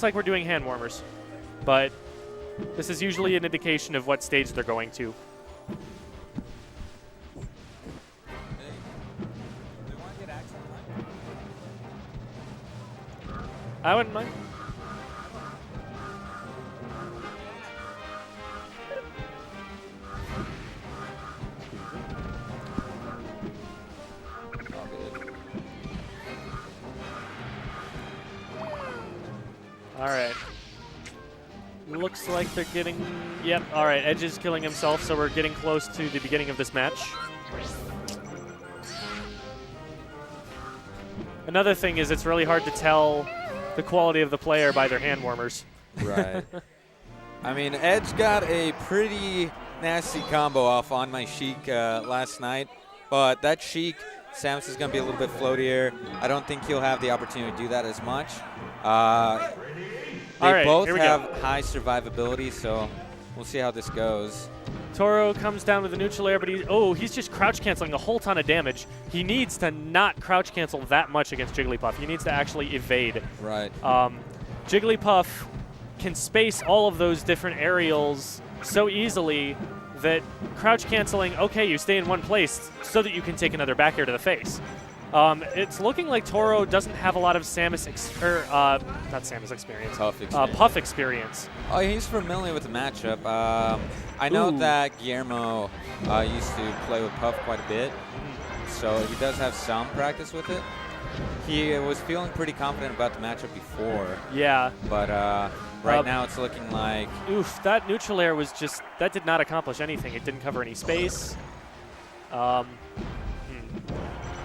looks like we're doing hand warmers, but this is usually an indication of what stage they're going to. I wouldn't mind. All right. Looks like they're getting... Yep, all right. Edge is killing himself, so we're getting close to the beginning of this match. Another thing is it's really hard to tell the quality of the player by their hand warmers. Right. I mean, Edge got a pretty nasty combo off on my Sheik last night, but that Sheik, Samus is going to be a little bit floatier. I don't think he'll have the opportunity to do that as much. They both have high survivability, so we'll see how this goes. Toro comes down with a neutral air, but he's just crouch canceling a whole ton of damage. He needs to not crouch cancel that much against Jigglypuff. He needs to actually evade. Right. Jigglypuff can space all of those different aerials so easily that crouch canceling, okay, you stay in one place so that you can take another back air to the face. It's looking like Toro doesn't have a lot of Samus not Samus experience. Puff experience. Oh, he's familiar with the matchup. I know that Guillermo used to play with Puff quite a bit, so he does have some practice with it. He was feeling pretty confident about the matchup before. Yeah. But right now it's looking like... Oof, that neutral air was just... That did not accomplish anything. It didn't cover any space.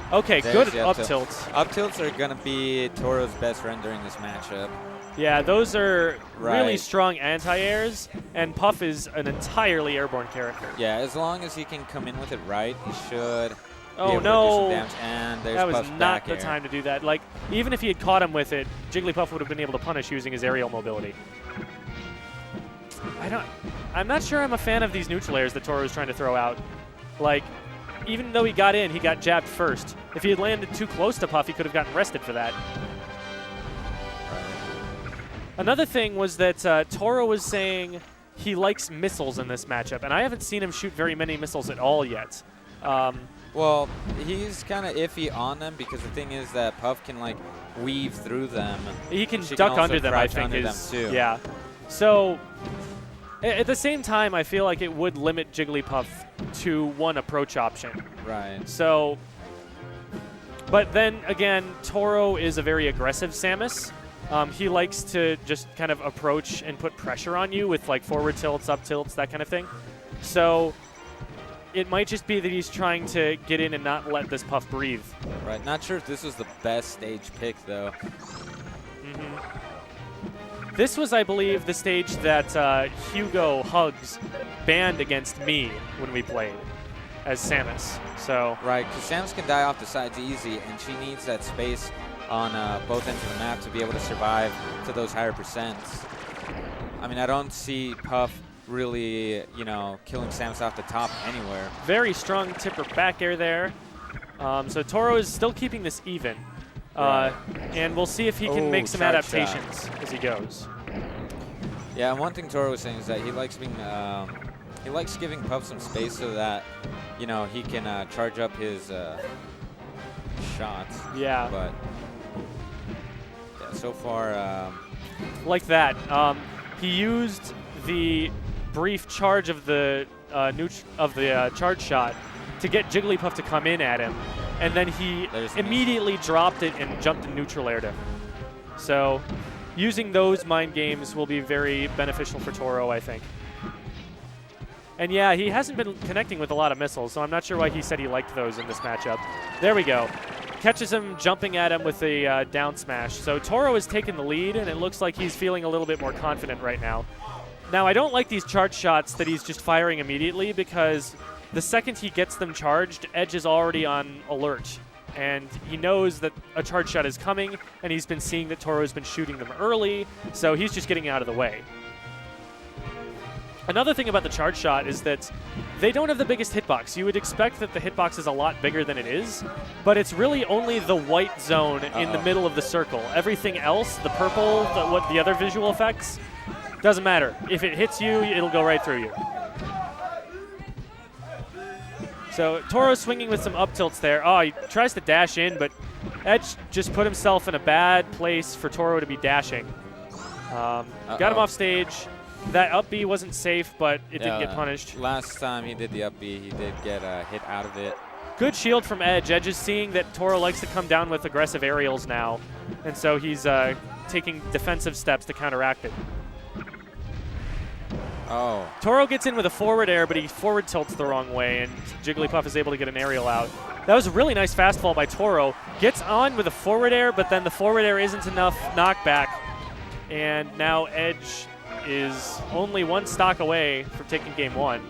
Okay, good up tilts. Up tilts are going to be Toro's best friend during this matchup. Yeah, those are really strong anti-airs, and Puff is an entirely airborne character. Yeah, as long as he can come in with it right, he should be oh, able no. to do some damage. And there's that was Puff's not back the air. time to do that. Like, even if he had caught him with it, Jigglypuff would have been able to punish using his aerial mobility. I'm not sure I'm a fan of these neutral airs that Toro is trying to throw out. Like, even though he got in, he got jabbed first. If he had landed too close to Puff, he could have gotten rested for that. Another thing was that Toro was saying he likes missiles in this matchup, and I haven't seen him shoot very many missiles at all yet. Well, he's kind of iffy on them because the thing is that Puff can, like, weave through them. He can duck under them, I think. Yeah. So, at the same time, I feel like it would limit Jigglypuff to one approach option. Right. So, but then again, Toro is a very aggressive Samus. He likes to just kind of approach and put pressure on you with like forward tilts, up tilts, that kind of thing. So it might just be that he's trying to get in and not let this Puff breathe. Right. Not sure if this was the best stage pick, though. This was, I believe, the stage that Hugo Hugs banned against me when we played as Samus. So right, because Samus can die off the sides easy, and she needs that space on both ends of the map to be able to survive to those higher percents. I mean, I don't see Puff really, you know, killing Samus off the top anywhere. Very strong tipper back air there. So Toro is still keeping this even. And we'll see if he can make some adaptations as he goes. Yeah, and one thing Toro was saying is that he likes being, he likes giving Puff some space so that, you know, he can charge up his shots. Yeah. But yeah, so far, like that. He used the brief charge of the charge shot to get Jigglypuff to come in at him, and then he immediately dropped it and jumped in neutral air to him. So using those mind games will be very beneficial for Toro, I think. And yeah, he hasn't been connecting with a lot of missiles, so I'm not sure why he said he liked those in this matchup. There we go. Catches him jumping at him with a down smash. So Toro has taken the lead, and it looks like he's feeling a little bit more confident right now. Now, I don't like these charge shots that he's just firing immediately, because the second he gets them charged, Edge is already on alert. And he knows that a charge shot is coming, and he's been seeing that Toro's been shooting them early, so he's just getting out of the way. Another thing about the charge shot is that they don't have the biggest hitbox. You would expect that the hitbox is a lot bigger than it is, but it's really only the white zone in the middle of the circle. Everything else, the purple, the other visual effects, doesn't matter. If it hits you, it'll go right through you. So Toro swinging with some up tilts there. Oh, he tries to dash in, but Edge just put himself in a bad place for Toro to be dashing. Got him off stage. That up B wasn't safe, but it didn't get punished. Last time he did the up B, he did get a hit out of it. Good shield from Edge. Edge is seeing that Toro likes to come down with aggressive aerials now, and so he's taking defensive steps to counteract it. Oh. Toro gets in with a forward air, but he forward tilts the wrong way, and Jigglypuff is able to get an aerial out. That was a really nice fastfall by Toro. Gets on with a forward air, but then the forward air isn't enough knockback, and now Edge is only one stock away from taking game 1.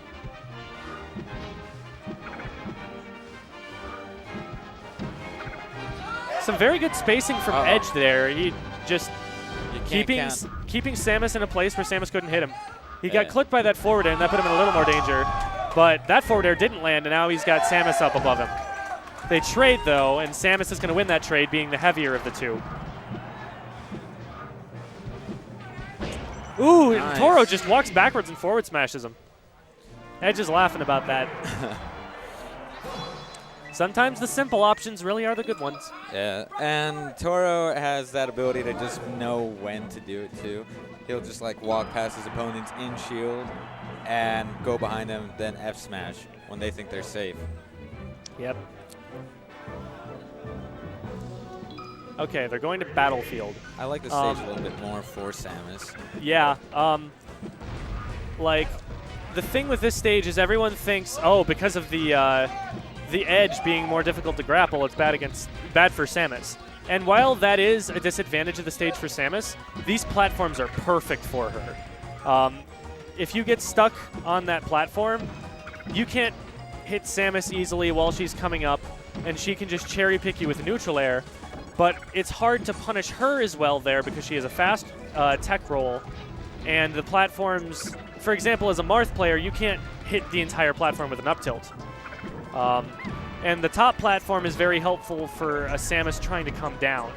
Some very good spacing from Edge there. He just keeping Samus in a place where Samus couldn't hit him. He got clipped by that forward air, and that put him in a little more danger. But that forward air didn't land, and now he's got Samus up above him. They trade, though, and Samus is going to win that trade, being the heavier of the two. Ooh, nice. And Toro just walks backwards and forward smashes him. Edge is laughing about that. Sometimes the simple options really are the good ones. Yeah, and Toro has that ability to just know when to do it, too. He'll just, like, walk past his opponents in shield and go behind them, then F-smash when they think they're safe. Yep. Okay, they're going to Battlefield. I like the stage a little bit more for Samus. Yeah. Like, the thing with this stage is everyone thinks, oh, because of the edge being more difficult to grapple, it's bad for Samus. And while that is a disadvantage of the stage for Samus, these platforms are perfect for her. If you get stuck on that platform, you can't hit Samus easily while she's coming up, and she can just cherry pick you with a neutral air. But it's hard to punish her as well there because she has a fast tech roll. And the platforms, for example, as a Marth player, you can't hit the entire platform with an up tilt. And the top platform is very helpful for a Samus trying to come down.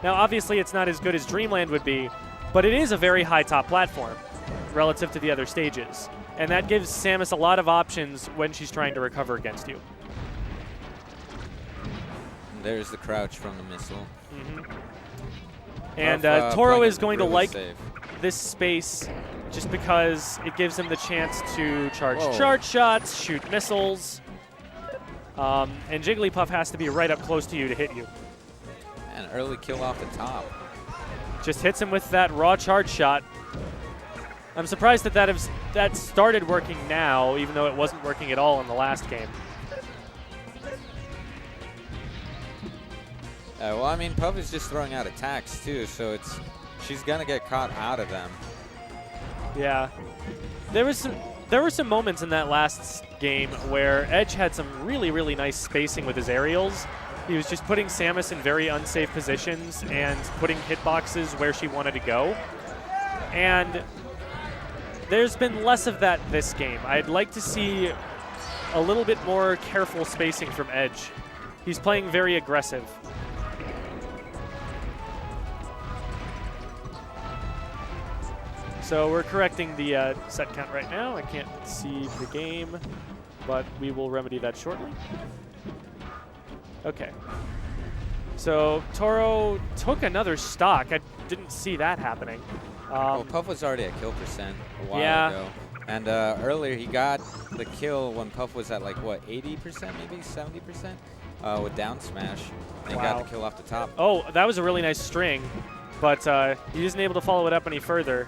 Now, obviously, it's not as good as Dreamland would be, but it is a very high top platform relative to the other stages. And that gives Samus a lot of options when she's trying to recover against you. There's the crouch from the missile. And Toro is going to like this space just because it gives him the chance to charge shots, shoot missiles. And Jigglypuff has to be right up close to you to hit you. An early kill off the top. Just hits him with that raw charge shot. I'm surprised that started working now, even though it wasn't working at all in the last game. Well, I mean, Puff is just throwing out attacks, too, so she's going to get caught out of them. Yeah. There were some moments in that last game where Edge had some really, really nice spacing with his aerials. He was just putting Samus in very unsafe positions and putting hitboxes where she wanted to go. And there's been less of that this game. I'd like to see a little bit more careful spacing from Edge. He's playing very aggressive. So we're correcting the set count right now. I can't see the game, but we will remedy that shortly. Okay. So Toro took another stock. I didn't see that happening. Well, Puff was already at kill percent a while ago. And earlier he got the kill when Puff was at like, what, 80%, maybe 70% with down smash. And he got the kill off the top. Oh, that was a really nice string, but he isn't able to follow it up any further.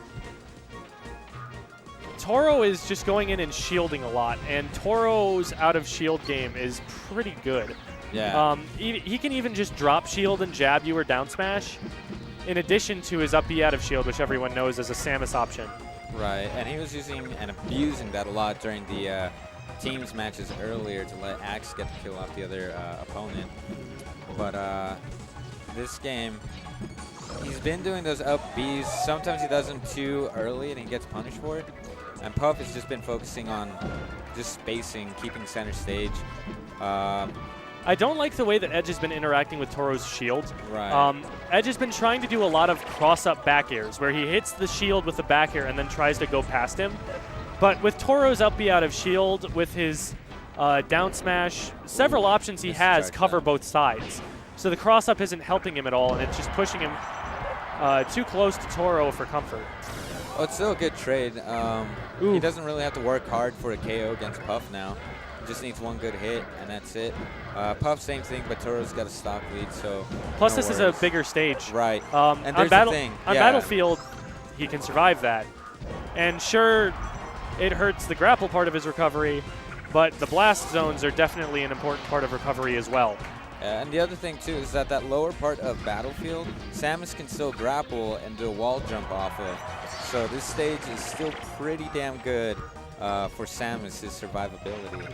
Toro is just going in and shielding a lot, and Toro's out of shield game is pretty good. Yeah. He can even just drop shield and jab you or down smash, in addition to his up B out of shield, which everyone knows is a Samus option. Right, and he was using and abusing that a lot during the teams matches earlier to let Axe get the kill off the other opponent. But this game, he's been doing those up Bs. Sometimes he does them too early and he gets punished for it. And Puff has just been focusing on just spacing, keeping center stage. I don't like the way that Edge has been interacting with Toro's shield. Right. Edge has been trying to do a lot of cross-up back airs, where he hits the shield with the back air and then tries to go past him. But with Toro's up B out of shield, with his down smash, several options he has cover both sides. So the cross-up isn't helping him at all, and it's just pushing him too close to Toro for comfort. Oh, it's still a good trade. He doesn't really have to work hard for a KO against Puff now. He just needs one good hit, and that's it. Puff, same thing, but Toro's got a stock lead, so plus this is a bigger stage. Right. And there's the thing. On Battlefield, he can survive that. And sure, it hurts the grapple part of his recovery, but the blast zones are definitely an important part of recovery as well. And the other thing, too, is that lower part of Battlefield, Samus can still grapple and do a wall jump off of. So this stage is still pretty damn good for Samus' survivability.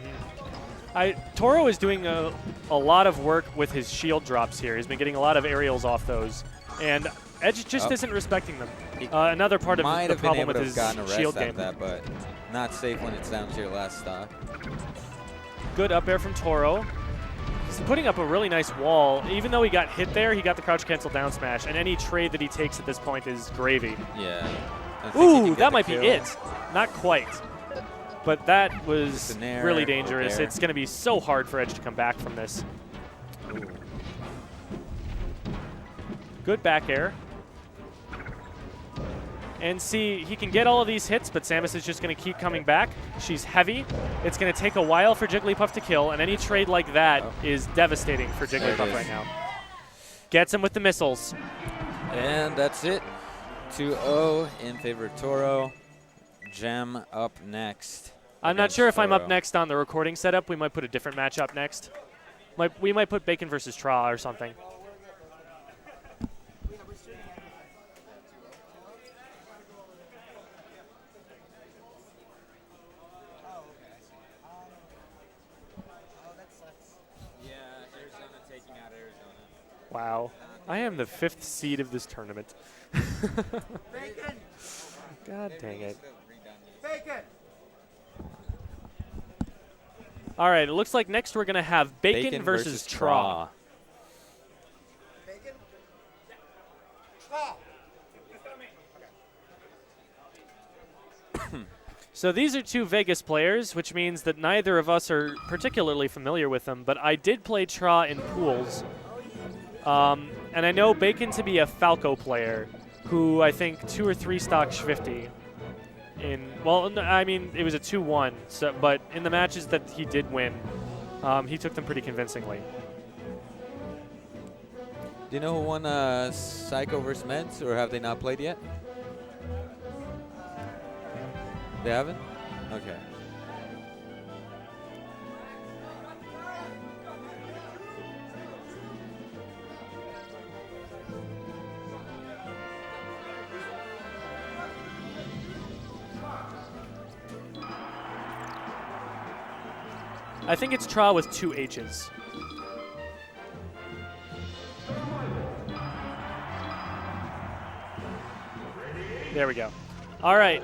Toro is doing a lot of work with his shield drops here. He's been getting a lot of aerials off those. And Edge just isn't respecting them. Another part of the problem with his shield game. That, but not safe when it's down to your last stock. Good up air from Toro. He's putting up a really nice wall. Even though he got hit there, he got the crouch cancel down smash. And any trade that he takes at this point is gravy. Yeah. Ooh, that might be it. Not quite. But that was really dangerous. It's going to be so hard for Edge to come back from this. Ooh. Good back air. And see, he can get all of these hits, but Samus is just going to keep coming back. She's heavy. It's going to take a while for Jigglypuff to kill, and any trade like that is devastating for Jigglypuff right now. Gets him with the missiles. And that's it. 2-0 in favor of Toro. Gem up next. I'm not sure if I'm up next on the recording setup. We might put a different match up next. We might put Bacon versus Tra or something. Wow. I am the 5th seed of this tournament. God dang it. All right, it looks like next we're going to have Bacon versus Tra. Bacon? Tra. So these are two Vegas players, which means that neither of us are particularly familiar with them, but I did play Tra in pools. And I know Bacon to be a Falco player who I think 2 or 3 stock SHFFL well, I mean, it was a 2-1, so, but in the matches that he did win, he took them pretty convincingly. Do you know who won Psycho vs. Meds, or have they not played yet? They haven't? Okay. I think it's Tra with 2 H's. There we go. All right.